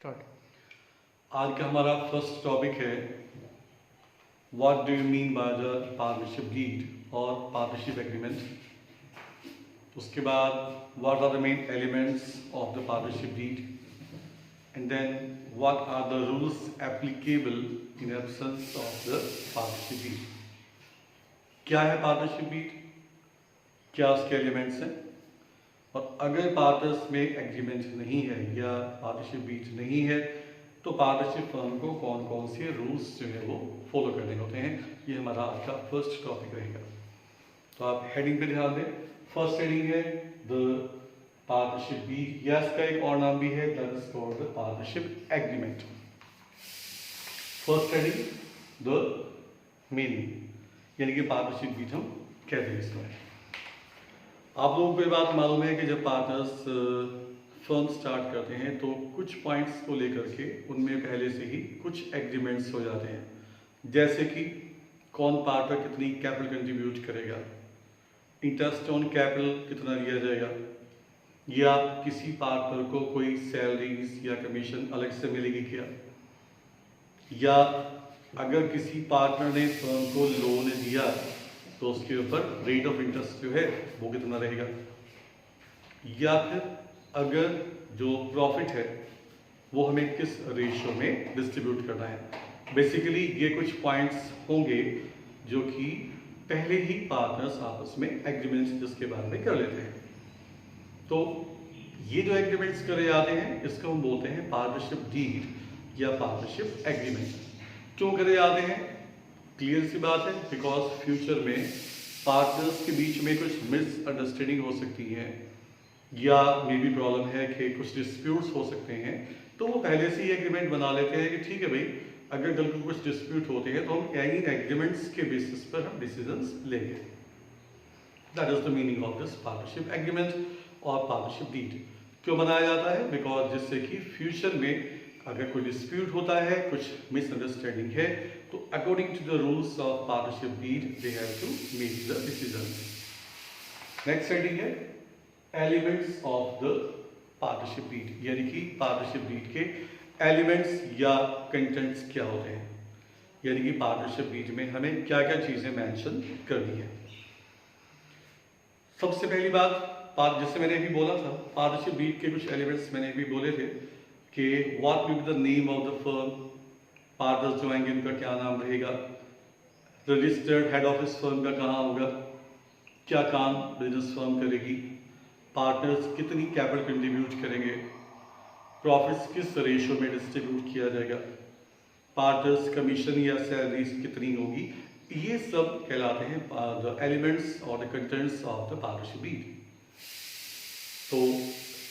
Start. आज का हमारा फर्स्ट टॉपिक है what do you mean by the partnership deed और पार्टनरशिप एग्रीमेंट। उसके बाद what are the main elements of the partnership deed and then what are the rules applicable in absence of the partnership deed. क्या है partnership deed, क्या उसके elements हैं, और अगर पार्टनर्स में एग्रीमेंट नहीं है या पार्टनरशिप डीड नहीं है तो पार्टनरशिप फर्म को कौन कौन से रूल्स जो है वो फॉलो करने होते हैं। ये हमारा आज का फर्स्ट टॉपिक रहेगा। तो आप हेडिंग पे ध्यान दें। फर्स्ट हेडिंग है द पार्टनरशिप डीड, या इसका एक और नाम भी है, that is called the partnership agreement. First heading the meaning, यानी कि पार्टनरशिप डीड हम कहते हैं इसको। आप लोगों को ये बात मालूम है कि जब पार्टनर्स फर्म स्टार्ट करते हैं तो कुछ पॉइंट्स को लेकर के उनमें पहले से ही कुछ एग्रीमेंट्स हो जाते हैं, जैसे कि कौन पार्टनर कितनी कैपिटल कंट्रीब्यूट करेगा, इंटरेस्ट ऑन कैपिटल कितना दिया जाएगा, या किसी पार्टनर को कोई सैलरीज या कमीशन अलग से मिलेगी क्या, या अगर किसी पार्टनर ने फर्म को लोन दिया तो उसके ऊपर रेट ऑफ इंटरेस्ट जो है वो कितना रहेगा, या फिर अगर जो प्रॉफिट है वो हमें किस रेशियो में डिस्ट्रीब्यूट करना है। बेसिकली ये कुछ पॉइंट्स होंगे जो कि पहले ही पार्टनर्स आपस में एग्रीमेंट्स जिसके बारे में कर लेते हैं। तो ये जो एग्रीमेंट्स करे जाते हैं इसको हम बोलते हैं पार्टनरशिप डीड या पार्टनरशिप एग्रीमेंट। क्यों करे जाते हैं? क्लियर सी बात है, बिकॉज फ्यूचर में पार्टनर्स के बीच में कुछ मिसअंडरस्टैंडिंग हो सकती है या मे बी प्रॉब्लम है कि कुछ डिस्प्यूट्स हो सकते हैं, तो वो पहले से ही एग्रीमेंट बना लेते हैं कि ठीक है भाई, अगर कल को कुछ डिस्प्यूट होते हैं तो हम इन एग्रीमेंट्स के बेसिस पर हम डिसीजंस लेंगे। That is the meaning of this partnership agreement और पार्टनरशिप डीड। क्यों बनाया जाता है? बिकॉज जिससे कि फ्यूचर में अगर कोई डिस्प्यूट होता है, कुछ मिसअंडरस्टैंडिंग है, तो according to the rules of partnership deed they have to make the decision. Next heading है elements of the partnership deed, यानी कि पार्टनरशिप डीड के एलिमेंट्स या कंटेंट्स क्या होते हैं, यानी कि पार्टनरशिप डीड में हमें क्या क्या चीजें मेंशन करनी है। सबसे पहली बात, जैसे मैंने अभी बोला था, पार्टनरशिप डीड के कुछ एलिमेंट्स मैंने अभी बोले थे कि what will be the name of the firm, partners जो आएंगे उनका क्या नाम रहेगा, रजिस्टर्ड हेड ऑफिस फर्म का कहाँ होगा, क्या काम बिजनेस फर्म करेगी, पार्टनर्स कितनी कैपिटल कंट्रीब्यूट करेंगे, प्रॉफिट्स किस रेशियो में डिस्ट्रीब्यूट किया जाएगा, पार्टनर्स कमीशन या सैलरीज कितनी होगी। ये सब कहलाते हैं द एलिमेंट्स और the contents of the partnership deed. तो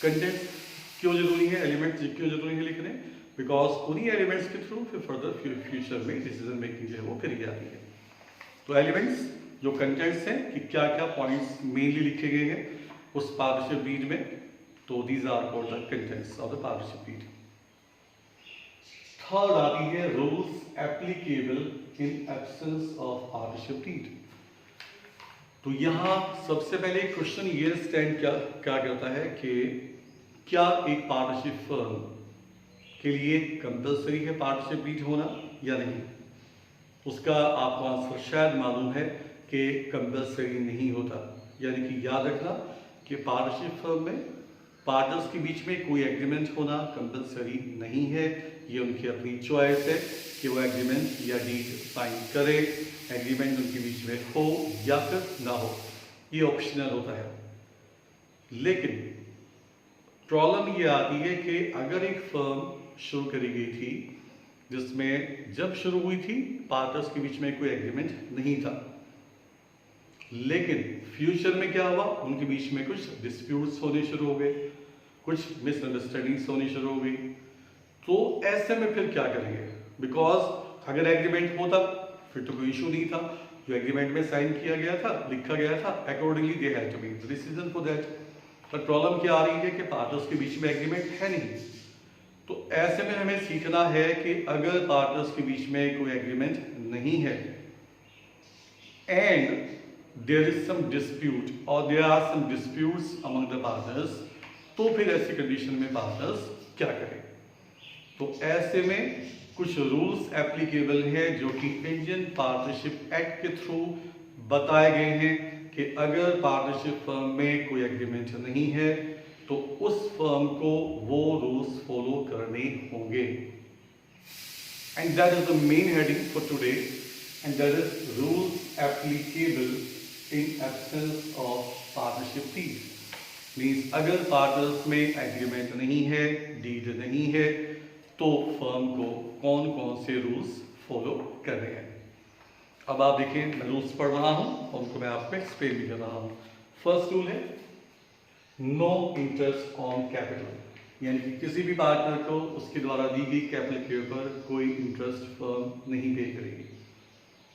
कंटेंट क्यों जरूरी है, एलिमेंट्स क्यों जरूरी है लिखने? बिकॉज उन्हीं एलिमेंट्स के थ्रू फिर फर्दर फ्यूचर में डिसीजन मेकिंग जो है वो करी जाती है। तो एलिमेंट्स जो कंटेंट्स हैं कि क्या क्या पॉइंट्स मेनली लिखे गए हैं उस पार्टनरशिप डीड में, तो these are called the contents of the partnership deed. Third आती है rules applicable in absence of partnership deed. तो यहाँ सबसे पहले क्वेश्चन ये स्टैंड क्या करता है कि क्या एक पार्टनरशिप फर्म के लिए कंपलसरी है पार्टनरशिप डीड होना या नहीं। उसका आपको आंसर शायद मालूम है कि कंपलसरी नहीं होता, यानी कि याद रखना कि पार्टनरशिप फर्म में पार्टनर्स के बीच में कोई एग्रीमेंट होना कंपलसरी नहीं है। ये उनकी अपनी चॉइस है कि वो एग्रीमेंट या डीड साइन करे, एग्रीमेंट उनके बीच में हो या फिर ना हो, ये ऑप्शनल होता है। लेकिन प्रॉब्लम ये आती है कि अगर एक फर्म शुरू करी गई थी जिसमें जब शुरू हुई थी पार्टनर्स के बीच में कोई एग्रीमेंट नहीं था, लेकिन फ्यूचर में क्या हुआ, उनके बीच में कुछ डिस्प्यूट्स होने शुरू हो गए, कुछ मिसअंडरस्टैंडिंग्स होनी शुरू हो गई, तो ऐसे में फिर क्या करेंगे? बिकॉज अगर एग्रीमेंट होता फिर तो कोई इशू नहीं था, जो एग्रीमेंट में साइन किया गया था, लिखा गया था, accordingly they had to make the decision for that. पर प्रॉब्लम क्या आ रही है कि पार्टनर्स के बीच में एग्रीमेंट है नहीं। तो ऐसे में हमें सीखना है कि अगर पार्टनर्स के बीच में कोई एग्रीमेंट नहीं है and there is some dispute और there are some disputes among the partners, तो फिर ऐसी कंडीशन में पार्टनर्स क्या करें। तो ऐसे में कुछ रूल्स एप्लीकेबल है जो कि इंडियन पार्टनरशिप एक्ट के थ्रू बताए गए हैं कि अगर पार्टनरशिप फर्म में कोई एग्रीमेंट नहीं है तो उस फर्म को वो रूल्स फॉलो करने होंगे। And that is the main heading for today, and that is rules applicable in absence of partnership deed. Means अगर पार्टनर्स में एग्रीमेंट नहीं है, डीड नहीं है, तो फर्म को कौन कौन से रूल्स फॉलो करने हैं। अब आप देखिए, मैं रूल्स पढ़ रहा हूं और उनको मैं आपको एक्सप्लेन भी कर रहा हूं। फर्स्ट रूल है नो इंटरेस्ट ऑन कैपिटल, यानी कि किसी भी पार्टनर को उसके द्वारा दी गई कैपिटल के ऊपर कोई इंटरेस्ट फर्म नहीं पे करेगी।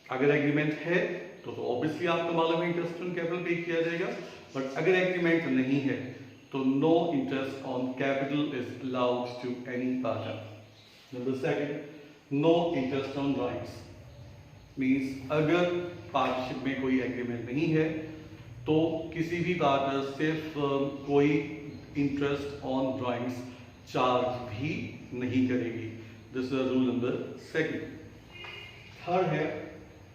अगर एग्रीमेंट है तो ऑब्वियसली आपको मालूम है इंटरेस्ट ऑन कैपिटल पे किया जाएगा, बट अगर एग्रीमेंट नहीं है तो no interest on capital is allowed to any partner. Number second, no interest on rights. Means अगर पार्टनरशिप में कोई एग्रीमेंट नहीं है तो किसी भी पार्टनर से फर्म कोई इंटरेस्ट ऑन ड्राइंग्स चार्ज भी नहीं करेगी। This is rule number second. Third है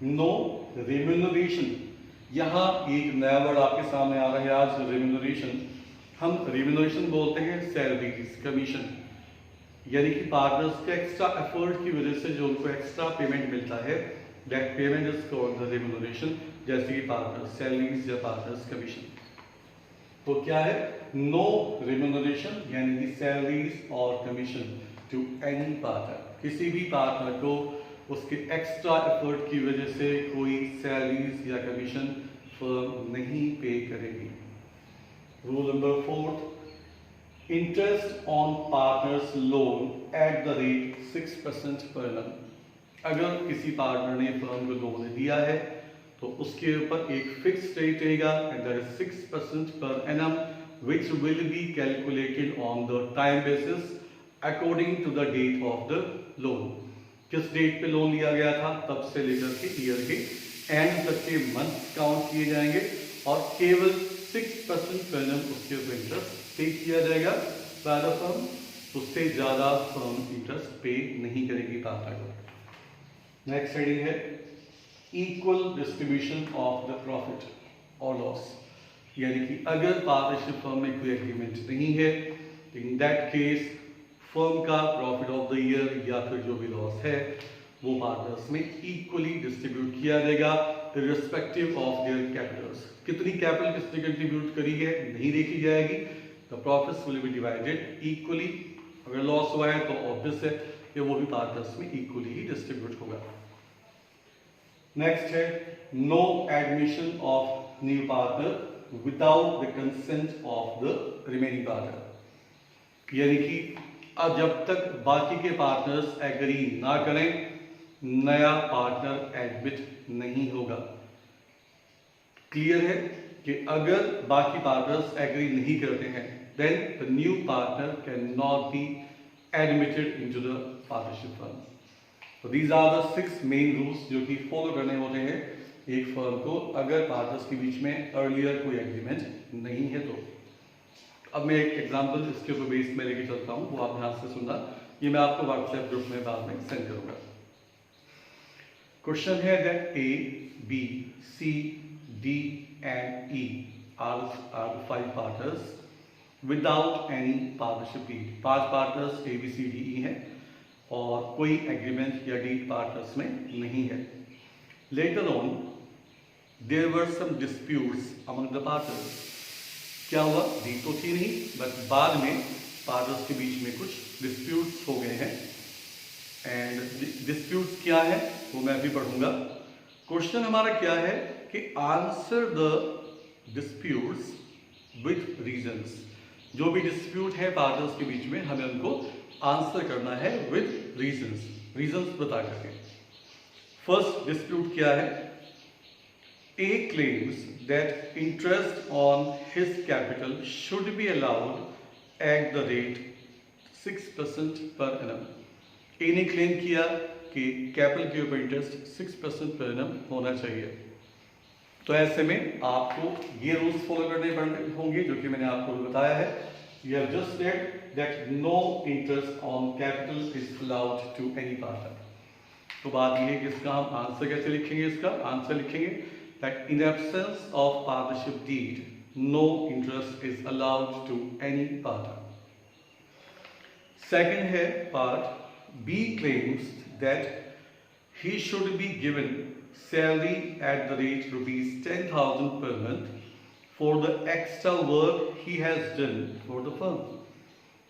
नो रेम्यूनरेशन। यहाँ एक नया वर्ड आपके सामने आ रहा है आज, रेम्यूनरेशन। हम रेम्यूनरेशन बोलते हैं सैलरीज, कमीशन, यानी कि पार्टनर्स के एक्स्ट्रा एफर्ट की वजह से जो उनको एक्स्ट्रा पेमेंट मिलता है, that payment is called the remuneration, जैसे कि पार्टनर्स सैलरीज या पार्टनर्स कमीशन। तो क्या है नो रेम्यूनरेशन, यानी कि सैलरीज और कमीशन टू एनी पार्टनर। किसी भी पार्टनर को उसके एक्स्ट्रा एफर्ट की वजह से कोई सैलरीज या कमीशन फर्म नहीं पे करेगी। Rule number fourth, interest on partners loan at the rate 6% per annum. अगर किसी पार्टनर ने फर्म को लोन दिया है तो उसके ऊपर एक फिक्स रेट रहेगा, and that is 6% per annum, which will be calculated on the time basis according to the date of the loan। किस डेट पे लोन लिया गया था तब से लेकर के ईयर के एंड तक के मंथ काउंट किए जाएंगे और केवल 6% पर एनम उसके ऊपर इंटरेस्ट पे किया जाएगा बाय द फर्म। उससे ज्यादा फर्म इंटरेस्ट पे नहीं करेगी पार्टनर को। नेक्स्ट हेडिंग है equal distribution of the profit और लॉस, यानी कि अगर पार्टनरशिप फर्म में कोई एग्रीमेंट नहीं है तो इन दैट केस फर्म का प्रॉफिट ऑफ द ईयर या फिर जो भी लॉस है वो पार्टनर्स में इक्वली डिस्ट्रीब्यूट किया जाएगा इर्रिस्पेक्टिव ऑफ देयर कैपिटल्स। कितनी कैपिटल किसने कंट्रीब्यूट करी है नहीं देखी जाएगी, the profits will be divided equally. अगर लॉस हुआ है तो ऑब्वियस है कि वो भी पार्टनर्स में इक्वली ही डिस्ट्रीब्यूट होगा। नेक्स्ट है no admission of new partner without the consent of the remaining partner, यानी कि अब जब तक बाकी के पार्टनर्स एग्री ना करें नया पार्टनर एडमिट नहीं होगा। क्लियर है कि अगर बाकी पार्टनर्स एग्री नहीं करते हैं then the new partner can not be admitted into the partnership firm. तो these are the 6 main rules जो कि फॉलो करने होते हैं एक फर्म को अगर पार्टनर्स के बीच में अर्लियर कोई एग्रीमेंट नहीं है तो। अब मैं एक एग्जांपल इसके ऊपर बेस में लेके चलता हूं, वो आप ध्यान से सुनना, ये मैं आपको व्हाट्सएप ग्रुप में बाद में सेंड करूंगा। क्वेश्चन है that A, B, C, D and E are 5 partners without any partnership deed। 5 partners A, B, C, D, E हैं और कोई एग्रीमेंट या डीड पार्टनर्स में नहीं है। Later on there were some disputes among the partners. क्या हुआ, deed तो थी नहीं बट बाद में पार्टनर्स के बीच में कुछ डिस्प्यूट्स हो गए हैं। एंड डिस्प्यूट्स क्या है वो मैं अभी पढ़ूंगा। क्वेश्चन हमारा क्या है कि answer the disputes with reasons. जो भी डिस्प्यूट है पार्टनर्स के बीच में हमें उनको आंसर करना है विद रीजंस, रीजंस बता करके। फर्स्ट डिस्प्यूट क्या है, A claims that interest on his capital should be allowed at the rate 6% per annum। A ने क्लेम किया कि कैपिटल के ऊपर इंटरेस्ट 6% पर एनम होना चाहिए। तो ऐसे में आपको ये रूल्स फॉलो करने होंगे जो कि मैंने आपको बताया है। You have just read that no interest on capital is allowed to any partner. तो बात ये है कि इसका हम आंसर कैसे लिखेंगे? इसका आंसर लिखेंगे that in absence of partnership deed, no interest is allowed to any partner. Second है part B claims that he should be given salary at the rate rupees 10,000 per month for the extra work he has done for the firm.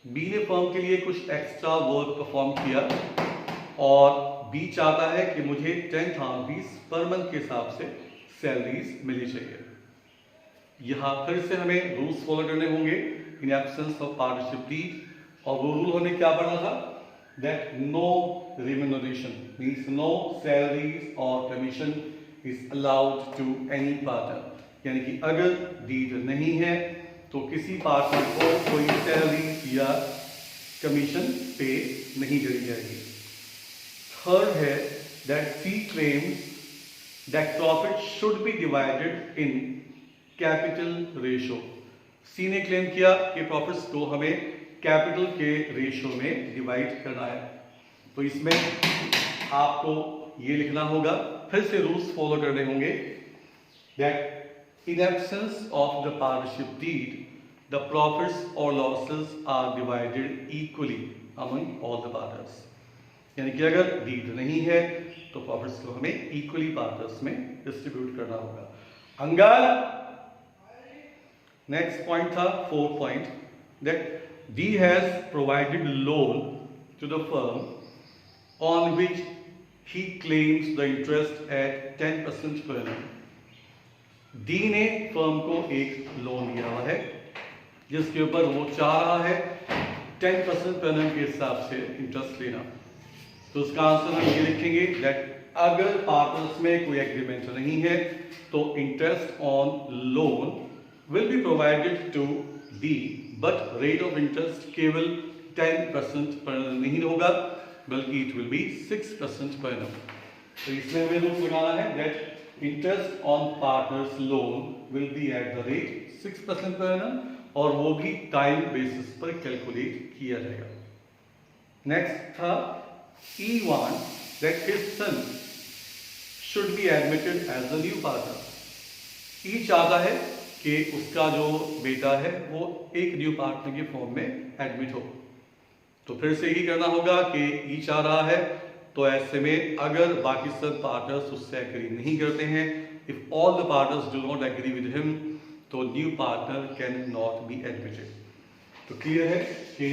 B ने firm के लिए कुछ extra work perform किया और B चाहता है कि मुझे 10,000 रुपीज पर मंथ के हिसाब से सैलरीज मिलनी चाहिए। यहाँ फिर से हमें रूल्स फॉलो करने होंगे in absence of partnership deed, और वो रूल हमने क्या पढ़ा था? That no remuneration means no salaries और commission is allowed to any partner, यानी कि अगर डीड नहीं है तो किसी पार्टनर को कोई सैलरी या कमीशन पे नहीं करी जाएगी। थर्ड है that C claims that profit should be divided in capital ratio. C ने क्लेम किया कि प्रॉफिट्स को हमें कैपिटल के रेशो में डिवाइड करना है। तो इसमें आपको ये लिखना होगा, फिर से रूल्स फॉलो करने होंगे that in absence of the partnership deed the profits और losses are divided equally among all the partners, यानी कि अगर डीड नहीं है तो प्रॉफिट्स को हमें इक्वली पार्टनर्स में डिस्ट्रीब्यूट करना होगा। अंगार नेक्स्ट पॉइंट था, fourth point, that D has provided loan to the firm on which he claims the interest at 10% per annum. D ने फर्म को एक लोन दिया हुआ है जिसके ऊपर वो चाह रहा है 10% per annum के हिसाब से इंटरेस्ट लेना। तो उसका आंसर हम ये लिखेंगे दैट अगर पार्टनर्स में कोई एग्रीमेंट नहीं है तो interest on loan will be provided to D, but rate of interest केवल 10% पर annum नहीं होगा बल्कि इट विल बी 6% पर annum। तो इसमें हमें रूल लगाना है that interest on partners loan will B at the rate 6% पर annum, और वो भी टाइम बेसिस पर कैलकुलेट किया जाएगा। नेक्स्ट था E1 that his son should be admitted as a new partner. E चाहता है कि उसका जो बेटा है वो एक न्यू पार्टनर के फॉर्म में एडमिट हो। तो फिर से ही करना होगा कि ई चाह रहा है, तो ऐसे में अगर बाकी सब पार्टनर्स उससे एग्री नहीं करते हैं, if all the partners do not agree with him, तो new partner can not be admitted. तो क्लियर है कि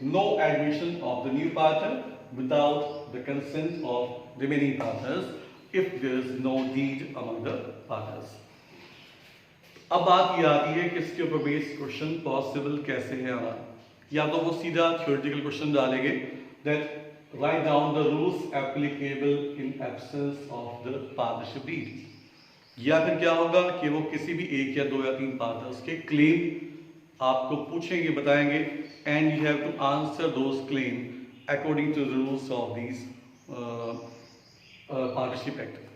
no admission of the new partner without the consent of remaining partners if there is no deed among the partners. अब बात ये आती है कि इसके ऊपर बेस्ड क्वेश्चन पॉसिबल कैसे है आना। या तो वो सीधा थ्योरेटिकल क्वेश्चन डालेंगे that write down the rules applicable in absence of the partnership deed, या फिर क्या होगा कि वो किसी भी एक या दो या तीन पार्टनर्स के क्लेम आपको पूछेंगे, बताएंगे, and you have to answer those claim according to the rules of this partnership act.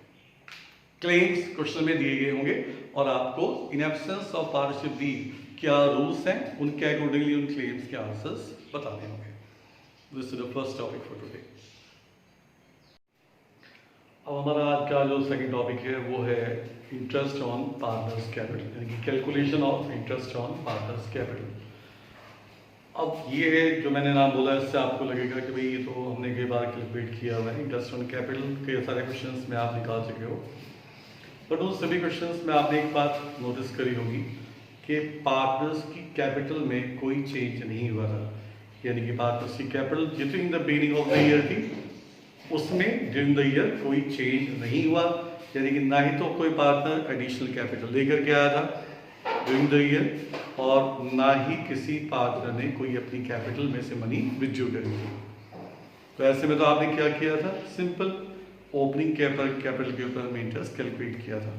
Claims question में दिए गए होंगे और आपको in absence of partnership deed क्या रूल्स हैं उनके अकॉर्डिंगली उन क्लेम्स के आंसर्स बताने होंगे। This is the first topic for today. अब हमारा आज का जो सेकंड टॉपिक है वो है इंटरेस्ट ऑन पार्टनर्स कैपिटल, यानी कि calculation of interest on partners capital. अब ये है जो मैंने नाम बोला, इससे आपको लगेगा कि भाई ये तो हमने कई बार कैलकुलेट किया हुआ है। इंटरेस्ट ऑन कैपिटल के सारे क्वेश्चंस में आप निकाल चुके हो, बट उन सभी क्वेश्चंस में आपने एक बात नोटिस करी होगी कि पार्टनर्स की कैपिटल में कोई चेंज नहीं हुआ था, यानी कि पार्टनर्स की कैपिटल जितनी इन the beginning of the year थी उसमें ड्यूरिंग द ईयर कोई चेंज नहीं हुआ, यानी कि ना ही तो कोई पार्टनर एडिशनल कैपिटल लेकर के आया था ड्यूरिंग द ईयर, और ना ही किसी पार्टनर ने कोई अपनी कैपिटल में से मनी विथड्रॉ करी थी। तो ऐसे में तो आपने क्या किया था, सिंपल ओपनिंग कैपिटल के ऊपर हमने इंटरेस्ट कैलकुलेट किया था।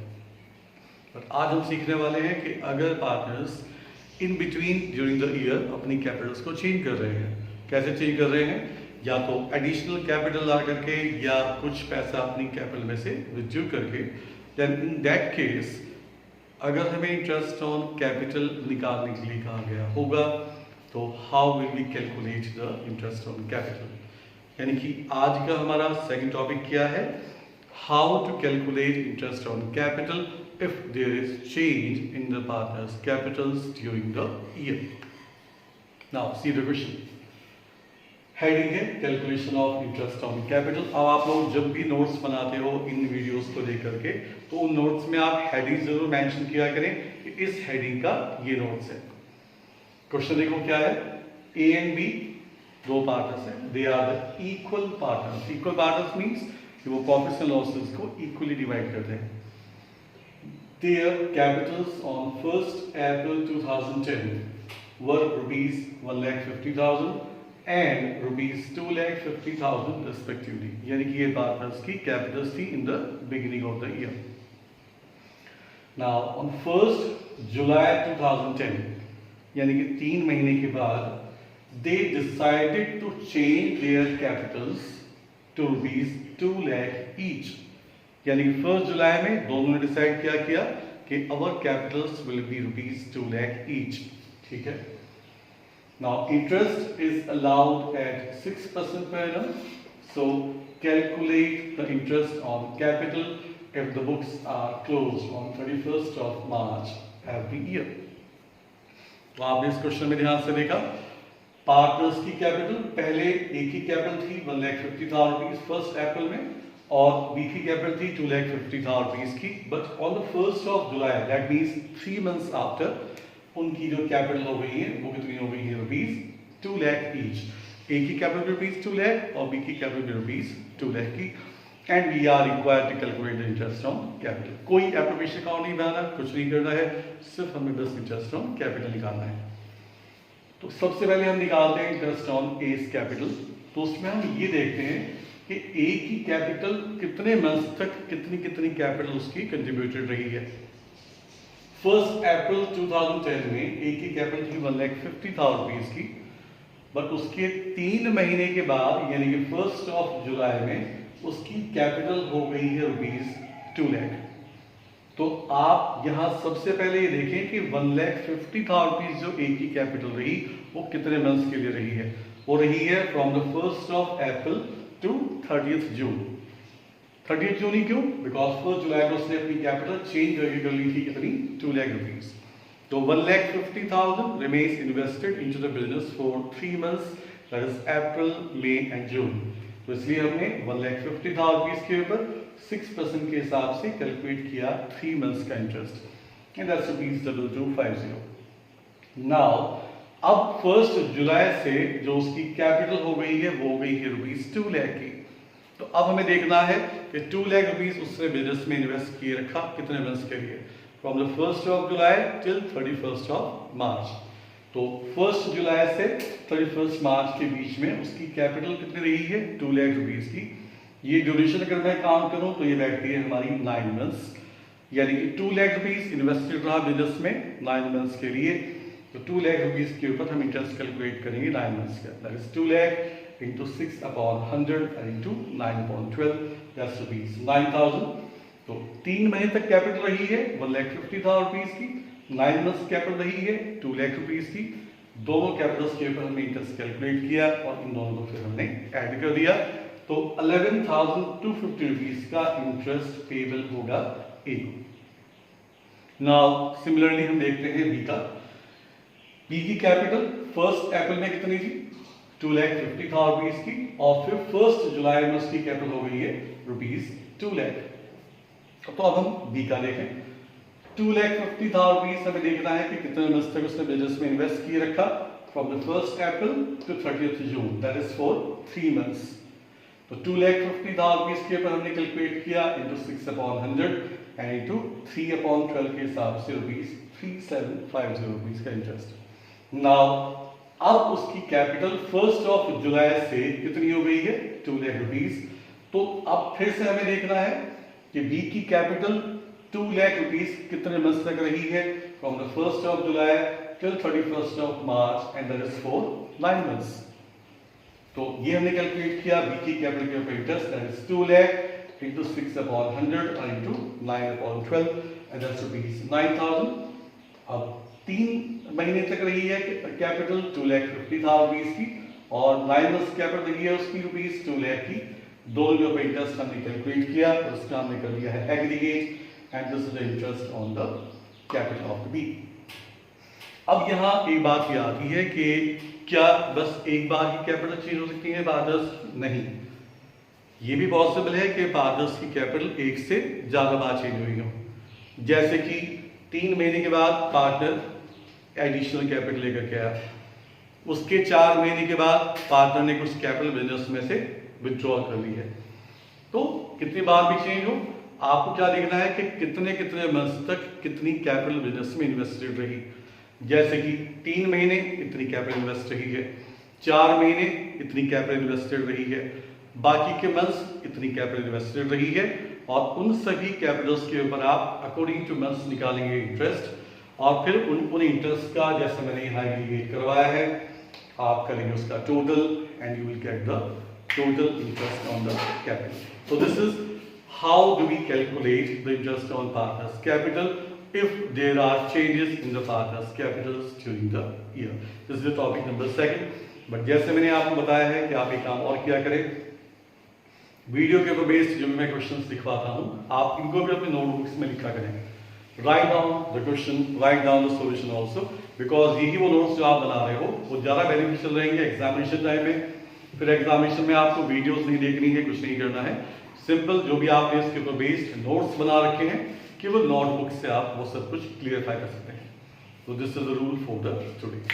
बट आज हम सीखने वाले हैं कि अगर partners in between during the year अपनी कैपिटल्स को चेंज कर रहे हैं, कैसे चेंज कर रहे हैं, या तो एडिशनल कैपिटल ला करके या कुछ पैसा अपनी कैपिटल में से विथड्रॉ करके, देन इन दैट केस अगर हमें इंटरेस्ट ऑन कैपिटल निकालने के लिए कहा गया होगा तो how will we calculate the interest on capital, यानी कि आज का हमारा सेकंड टॉपिक क्या है, how to calculate interest on capital if there is change in the partners capitals during the year. Now see the question. Heading है calculation of interest on capital. अब आप लोग जब भी नोट्स बनाते हो इन वीडियोस को लेकर के, तो उन नोट्स में आप हेडिंग जरूर मेंशन किया करें कि इस हेडिंग का ये नोट्स है। क्वेश्चन देखो क्या है, ए एंड बी दो पार्टनर्स हैं, they are the equal partners. Equal partners means कि वो प्रॉफिट्स एंड लॉसेस को इक्वली डिवाइड करते हैं। Their capitals on 1st April 2010 were rupees 1,50,000 and rupees 2,50,000 respectively, यानी कि ये पार्टनर्स की कैपिटल्स थी in the beginning of the year. Now on 1st July 2010, यानी कि 3 महीने के बाद, they decided to change their capitals to rupees 2 lakh each, यानी कि 1st जुलाई में दोनों ने डिसाइड किया कि our capitals will be rupees 2 lakh each, ठीक है। Now interest is allowed at 6% per annum, so calculate the interest on capital if the books are closed on 31st of March every year। तो आपने इस question में ध्यान से देखा, partners की कैपिटल पहले एक ही कैपिटल थी 1,50,000 रुपीज 1st अप्रैल में, और बी की कैपिटल थी 2,50,000 रुपीज की, but on the 1st of July, that means 3 months after, उनकी जो कैपिटल हो गई है वो कितनी हो गई है, रुपीज 2 लाख ईच। ए की कैपिटल रुपीज 2 लाख और बी की कैपिटल रुपीज 2 लाख की, and we are required to calculate the interest on capital. कोई एप्लीकेशन अकाउंट नहीं बनाना, कुछ नहीं करना है, सिर्फ हमें बस इंटरेस्ट ऑन कैपिटल निकालना है। तो सबसे पहले हम निकालते हैं इंटरेस्ट ऑन एज कैपिटल। तो उसमें हम ये देखते हैं कि ए की कैपिटल कितने मंथ्स तक कितनी कितनी कैपिटल उसकी कंट्रीब्यूटेड रही है। 1st April 2010 में ए की कैपिटल थी 1,50,000 रुपीज की, बट उसके 3 महीने के बाद यानी कि 1st of July में उसकी कैपिटल हो गई है रुपीज 2 लाख। तो आप यहां सबसे पहले ये देखें कि 1,50,000 रुपीज जो ए की कैपिटल रही वो कितने मंथ्स के लिए रही है, वो रही है from the 1st of April to 30th June। 30th जून ही क्यों, बिकॉज 1st जुलाई को उसने अपनी कैपिटल चेंज करके कर ली थी कितनी, 2 लाख रुपीज। तो 1,50,000 remains invested into the business for 3 months, that is April, May and June। तो इसलिए हमने 1,50,000 रुपीज के ऊपर 6% के हिसाब से कैलकुलेट किया 3 months का interest, and that's rupees 2250। Now अब 1st जुलाई से जो उसकी कैपिटल हो गई है वो हो गई है रुपीज 2 लाख की। तो अब हमें देखना है कि 2 लाख रुपीज उसने बिजनेस में इन्वेस्ट किए रखा कितने मंथ्स के लिए, from the 1st of July till 31st of March। तो 1st जुलाई से 31st मार्च के बीच में उसकी कैपिटल कितनी रही है, 2 लाख रुपीज की। ये ड्यूरेशन अगर मैं काउंट करूं तो ये बैठती है हमारी 9 मंथ्स, यानी कि 2 लाख रुपीज इन्वेस्टेड रहा बिजनेस में 9 मंथ्स के लिए। तो 2 लाख रुपीज के ऊपर हम इंटरेस्ट कैलकुलेट करेंगे 9 मंथ्स का, that is 2 lakh into 6/100 and into 9/12, that's rupees 9,000। तो 3 महीने तक कैपिटल रही है 1,50,000 रुपीज की, 9 मंथ्स कैपिटल रही है 2 लाख रुपीज की। दोनों कैपिटल्स के ऊपर हमने इंटरेस्ट कैलकुलेट किया और इन दोनों को फिर हमने ऐड कर दिया, तो 11,250 रुपीज का इंटरेस्ट पेबल होगा ए। नाउ सिमिलरली हम देखते हैं बी का। बी की कैपिटल 1st अप्रैल में कितनी थी, 2,50,000 रुपीज की, और फिर 1st जुलाई में उसकी कैपिटल हो गई है रुपीज 2 लाख। तो अब हम बी का देखें। 2,50,000 रुपीज हमें देखना है कि कितने मंथ्स तक उसने बिजनेस में इन्वेस्ट किए रखा, from the 1st April to 30th June, that is for 3 months. तो 2,50,000 रुपीज के ऊपर हमने कैलकुलेट किया इंटू 6/100 एंड इंटू 3/12 के हिसाब से रुपीज 3,750 रुपीज का इंटरेस्ट। नाउ अब उसकी कैपिटल 1st of July से कितनी हो गई है, 2 लाख रुपीज। तो अब फिर से हमें देखना है कि बी की कैपिटल 2 लाख रुपीज कितने मंथ्स तक रही है, from the 1st of July till 31st of March, and that is for 9 months। तो ये हमने कैलकुलेट किया बी की कैपिटल के ऊपर interest, that is 2 lakh into 6/100 और इंटू 9/12, एंड दैट्स रुपीज 9,000। अब 3 महीने तक रही है कैपिटल 2,50,000 रुपीज की, और 9 months कैपिटल रही है उसकी रुपीज 2 लाख की। 2 रुपये पर इंटरेस्ट हमने कैलकुलेट किया और उसका हमने कर लिया है aggregate, and this is the interest on the capital of the B. अब यहाँ एक बात ये आती है कि क्या बस एक बार ही कैपिटल चेंज हो सकती है पार्टनर्स? नहीं, ये भी पॉसिबल है कि पार्टनर्स की कैपिटल एक से ज्यादा बार चेंज हुई हो। जैसे कि 3 महीने के बाद पार्टनर एडिशनल कैपिटल लेकर के आया, उसके 4 महीने के बाद पार्टनर ने कुछ कैपिटल बिजनेस में से विथड्रॉ कर ली है। तो कितनी बार भी चेंज हो, आपको क्या देखना है कि कितने कितने मंथ्स तक कितनी कैपिटल बिजनेस में इन्वेस्टेड रही। जैसे कि 3 महीने इतनी कैपिटल इन्वेस्ट रही है, 4 महीने इतनी कैपिटल इन्वेस्टेड रही है, बाकी के मंथ्स इतनी कैपिटल इन्वेस्टेड रही है, और उन सभी कैपिटल्स के ऊपर आप अकॉर्डिंग टू मंथ्स निकालेंगे इंटरेस्ट, और फिर उन इंटरेस्ट का जैसे मैंने यहाँ एग्रीगेट करवाया है आप करेंगे उसका total, and you will get the total interest on the capital. So this is how do we calculate the interest on partners capital if there are changes in the partners capitals during the year. This is the topic number 2. But जैसे मैंने आपको बताया है कि आप एक काम और किया करें, वीडियो के ऊपर बेस्ड जो मैं क्वेश्चंस दिखवाता हूं आप इनको भी अपने नोटबुक्स में लिखा करें। Right down the question, right down the solution also, because यही वो नोट्स जो आप बना रहे हो वो ज़्यादा बेनिफिशियल रहेंगे एग्जामिनेशन टाइम में। फिर एग्जामिनेशन में आपको वीडियोस नहीं देखनी है, कुछ नहीं करना है, सिंपल जो भी आपने इसके ऊपर बेस्ड नोट्स बना रखे हैं केवल नोटबुक से आप वो सब कुछ क्लियरफाई कर सकते हैं। तो this is the rule for the student.